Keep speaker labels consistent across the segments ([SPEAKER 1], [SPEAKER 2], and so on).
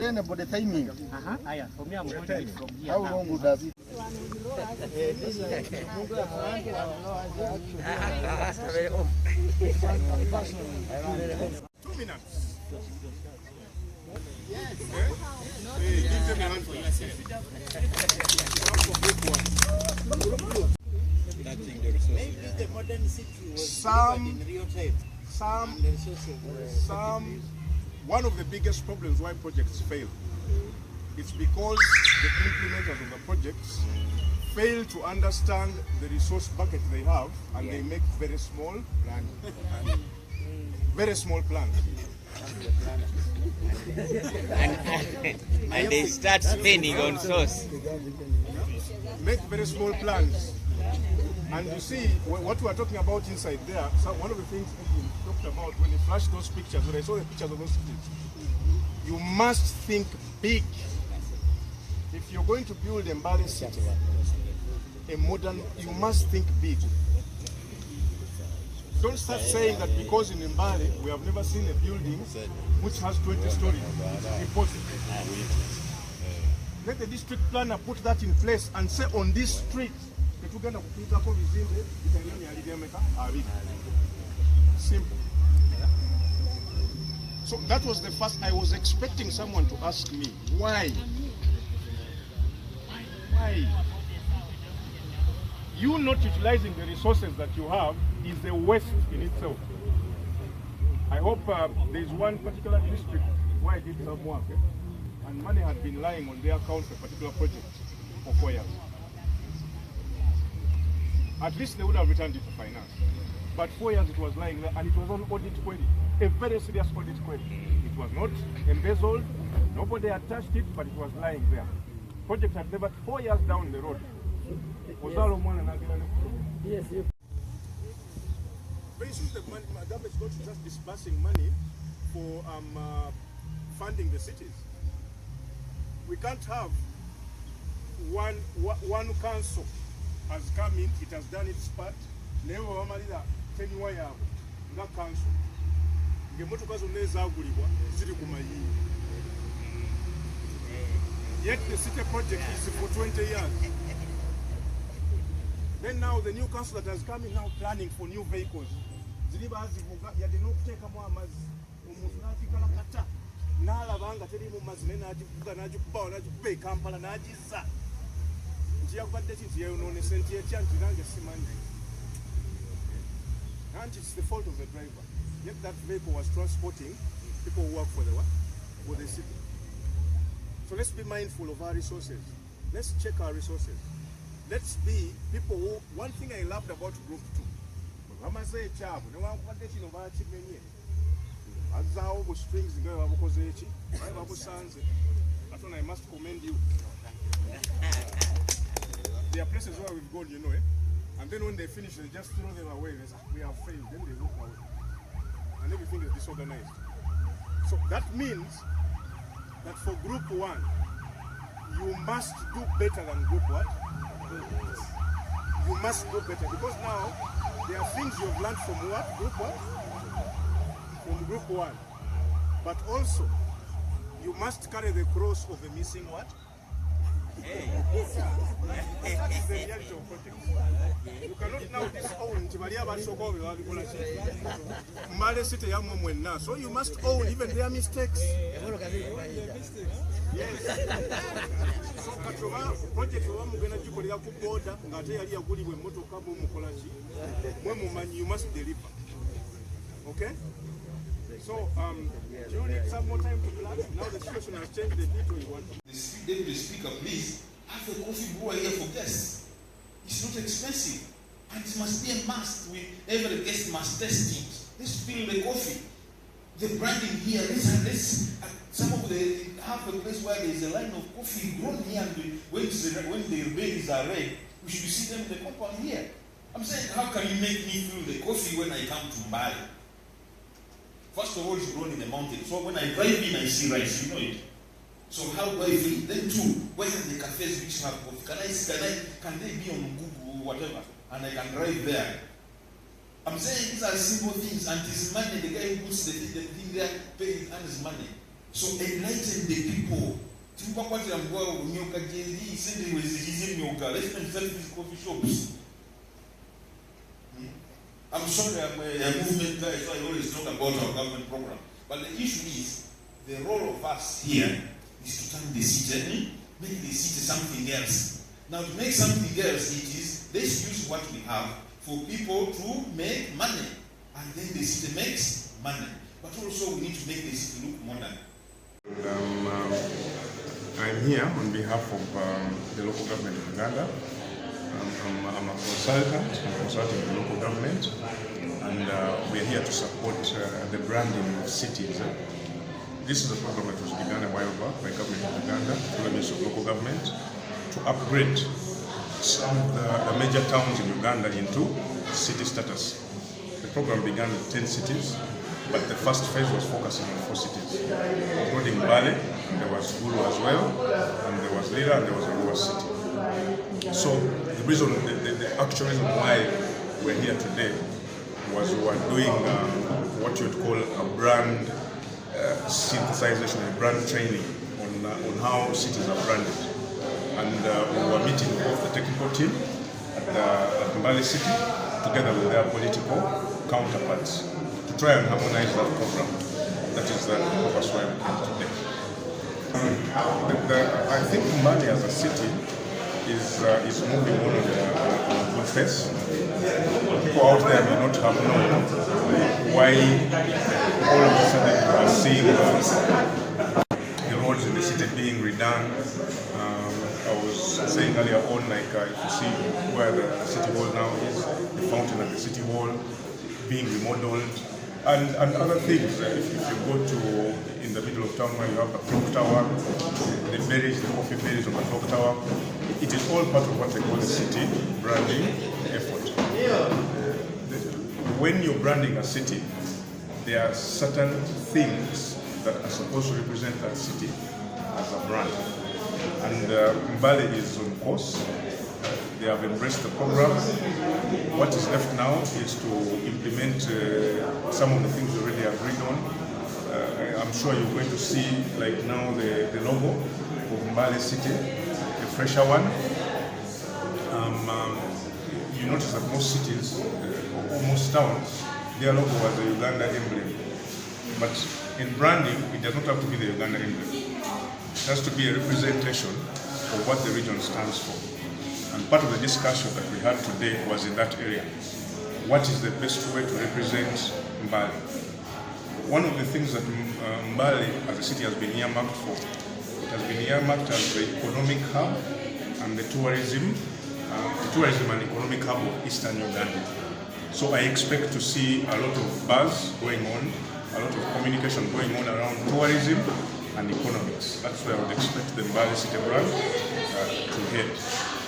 [SPEAKER 1] Then about the timing.
[SPEAKER 2] For me, I'm going to from here.
[SPEAKER 1] How long does it?
[SPEAKER 3] 2 minutes. Yes. Hey, give them a hand for
[SPEAKER 4] Maybe the modern city was in real time.
[SPEAKER 3] One of the biggest problems why projects fail, it's because the implementers of the projects fail to understand the resource bucket they have, and they make very small plans.
[SPEAKER 5] And they start spending on source.
[SPEAKER 3] Make very small plans. And you see, what we are talking about inside there, so one of the things we talked about when they flashed those pictures, when I saw the pictures of those cities, you must think big. If you're going to build a Mbale City, a modern, you must think big. Don't start saying that because in Mbale we have never seen a building which has 20 stories. Impossible. Let the district planner put that in place and say on this street, simple. So that was the first. I was expecting someone to ask me, why? Why? You not utilizing the resources that you have is a waste in itself. I hope there is one particular district where I did some work, and money had been lying on their account for a particular project for 4 years. At least they would have returned it to finance. But 4 years it was lying there, and it was on audit query, a very serious audit query. It was not embezzled, nobody had touched it, but it was lying there. Project had never, 4 years down the road.
[SPEAKER 2] Yes.
[SPEAKER 3] Very soon the government is going to just disbursing money for funding the cities. We can't have one council has come in, it has done its part. Never wamalira tenure yabo nga council. Ngemotoka zonna ezagulibwa ziri ku mayinja. Yet the city project is for 20 years. Then now the new council that has come in now planning for new vehicles. Ziriba zivuga yadde n'okuteekamu amazzi. Omuntu n'atikala kata n'alabanga terimu mazzi naye n'agivuga n'agikubawo n'agikuba e Kampala n'agizza. Nti yakubadde ki yeyonoonese nti etya nti nange simanyi. And it's the fault of the driver. Yet that vehicle was transporting people who work for the what? For the city. So let's be mindful of our resources. Let's check our resources. Let's be people who, one thing I loved about Group 2, Wamaze Chabu, no one wanted to know about it. Azao strings go Abukozechi, Abu Sans. That's when I must commend you. There are places where we've gone, you know, and then when they finish, they just throw them away. They say, we have failed, then they walk away. And everything is disorganized. So that means that for Group 1, you must do better than Group 1. You must do better, because now there are things you have learned from what? Group 1? From Group 1. But also, you must carry the cross of the missing what? That is the reality of politics. You cannot now disown Mbale City Yamwena. So you must own even their mistakes. Yes. So Katrova project wamugenda gikolera ku border ngate yali yagulibwa emmotoka mu mukolaji. You must deliver. Okay? So do you need some more time to plan? Now the situation has changed, the people you want.
[SPEAKER 6] The deputy speaker, please have a coffee brewer here for guests. It's not expensive, and it must be a must. Every guest must test it. Let's fill the coffee. The branding here, some of the have a place where there is a line of coffee grown here, and when the berries are red, we should see them in the compound here. I'm saying, how can you make me feel the coffee when I come to Mbale? First of all, it's grown in the mountain. So when I drive in, I see rice, you know it. So how do I feel? Then two, where are the cafes which have coffee? Can they be on Google or whatever? And I can drive there. I'm saying these are simple things, and it's money. The guy who puts the thing there, pays his money. So enlighten the people. Let them sell these coffee shops. I'm sorry, I'm a movement guy, so I always talk about our government program. But the issue is, the role of us here is to turn the city, make the city something else. Now, to make something else, it is, let's use what we have for people to make money. And then the city makes money. But also, we need to make the city look modern.
[SPEAKER 7] I'm here on behalf of the local government of Uganda. I'm a consultant. I'm consulting the local government, and we're here to support the branding of cities. This is a program that was begun a while back by government of Uganda, through the Ministry of Local Government, to upgrade some of the major towns in Uganda into city status. The program began with 10 cities, but the first phase was focusing on 4 cities, including Mbale, there was Gulu as well, and there was Lira, and there was Arua City. So the reason, the actual reason why we're here today was we were doing what you would call a brand synthesization, a brand training on how cities are branded. And we were meeting both the technical team at Mbale City, together with their political counterparts, to try and harmonize that program. That is the purpose why we came today. I think Mbale as a city is moving on a good pace. People out there may not have known why all of a sudden you are seeing the roads in the city being redone. I was saying earlier on, like if you see where the city hall now is, the fountain at the city hall being remodeled, and other things. If you go to in the middle of town where you have the clock tower, the berries, the coffee berries on the clock tower, it is all part of what they call the city branding effort. When you're branding a city, there are certain things that are supposed to represent that city as a brand. And Mbale is on course. They have embraced the program. What is left now is to implement some of the things we already agreed on. I'm sure you're going to see, like now, the logo of Mbale City, a fresher one. You notice that most cities, most towns, their logo was the Uganda emblem. But in branding, it does not have to be the Uganda emblem. It has to be a representation of what the region stands for. And part of the discussion that we had today was in that area. What is the best way to represent Mbale? One of the things that Mbale as a city has been earmarked for, it has been earmarked as the economic hub and the tourism and economic hub of Eastern Uganda. So I expect to see a lot of buzz going on, a lot of communication going on around tourism and economics. That's where I would expect the Mbale City brand to head.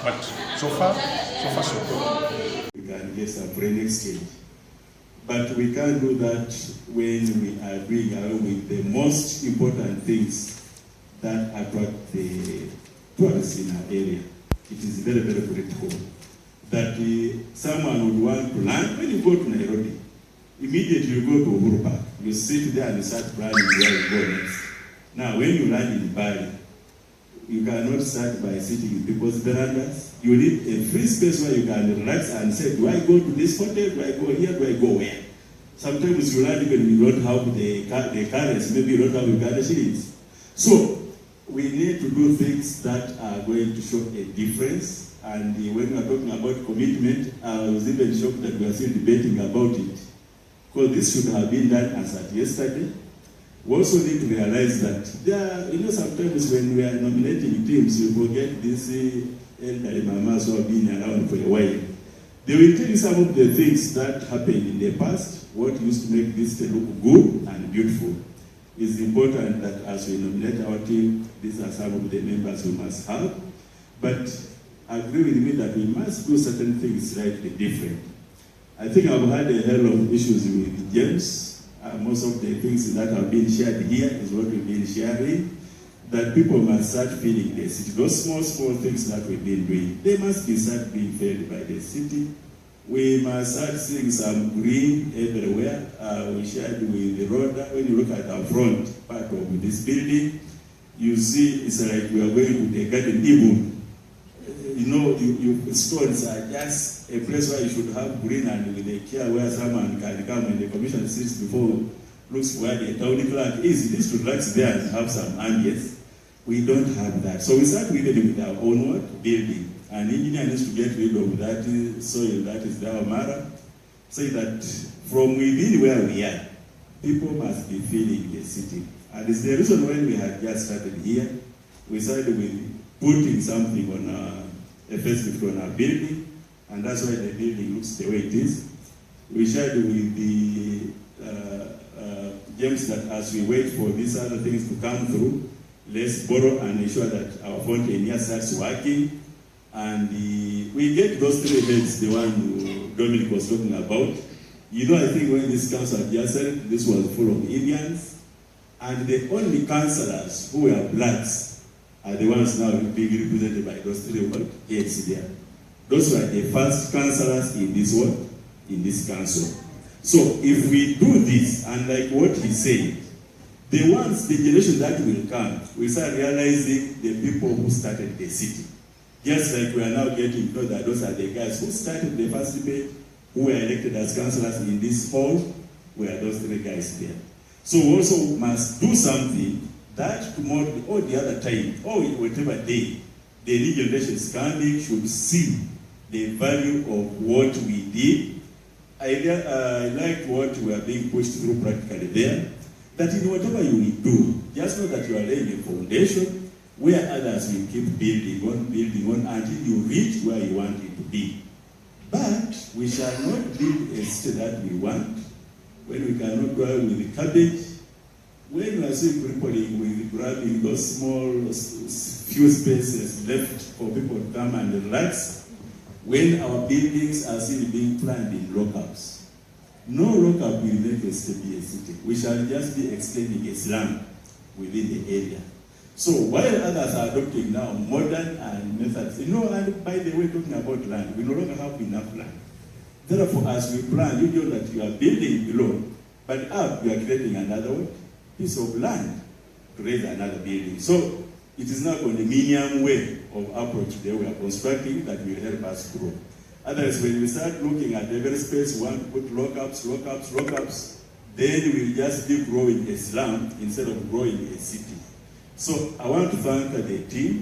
[SPEAKER 7] But so far, so good.
[SPEAKER 8] We can get some foreign exchange. But we can't do that when we are doing along with the most important things that attract the tourists in our area. It is very, very critical that someone would want to land. When you go to Nairobi, immediately you go to Uhuru Park. You sit there and start planning where you go next. Now, when you land in Bali, you cannot start by sitting in people's verandas. You need a free space where you can relax and say, do I go to this hotel? Do I go here? Do I go where? Sometimes you land even you don't have the currency. Maybe you don't have Uganda shillings. So we need to do things that are going to show a difference. And when we are talking about commitment, I was even shocked that we are still debating about it. Because this should have been done as at yesterday. We also need to realize that there are, sometimes when we are nominating teams, you forget this elderly mamas who have been around for a while. They will tell you some of the things that happened in the past, what used to make this look good and beautiful. It's important that as we nominate our team, these are some of the members we must have. But agree with me that we must do certain things slightly different. I think I've had a hell of issues with James. Most of the things that have been shared here is what we've been sharing, that people must start feeding the city. Those small things that we've been doing, they must start being fed by the city. We must start seeing some green everywhere. We shared with the road. When you look at our front, part of this building. You see, it's like we are going to the garden even. You know, stones are just a place where you should have green and with a care where someone can come and the commission sits before, looks where the town clerk is. This should relax there and have some ambience. We don't have that. So we start with our own building. An engineer needs to get rid of that soil that is there, Mara, so that from within where we are, people must be feeling the city. And it's the reason why we had just started here. We started with putting something on a facelift on our building, and that's why the building looks the way it is. We shared with the James that as we wait for these other things to come through, let's borrow and ensure that our fountain here starts working. And we get those 3 beds, the one Dominic was talking about. You know, I think when this council had just started, this was full of Indians. And the only councillors who were blacks are the ones now being represented by those 3 heads there. Those were the first councillors in this world, in this council. So if we do this, and like what he said, the generation that will come, we start realizing the people who started the city. Just like we are now getting to know that those are the guys who started the first debate, who were elected as councillors in this hall, were those 3 guys there. So we also must do something that tomorrow or the other time, or whatever day, the new generations coming should see the value of what we did. I like what we are being pushed through practically there, that in whatever you will do, just know that you are laying a foundation where others will keep building on until you reach where you want it to be. But we shall not build a city that we want when we cannot go with the cabbage, when we are still crippling with grabbing those small few spaces left for people to come and relax, when our buildings are still being planned in lockups. No lockup will make a city be a city. We shall just be extending a slum within the area. So while others are adopting now modern methods, you know, and by the way, talking about land, we no longer have enough land. Therefore, as we plan, you know that you are building below, but up you are creating another piece of land to raise another building. So it is now condominium way of approach that we are constructing that will help us grow. Otherwise, when we start looking at every space, we want to put lockups, then we'll just be growing a slum instead of growing a city. So I want to thank the team.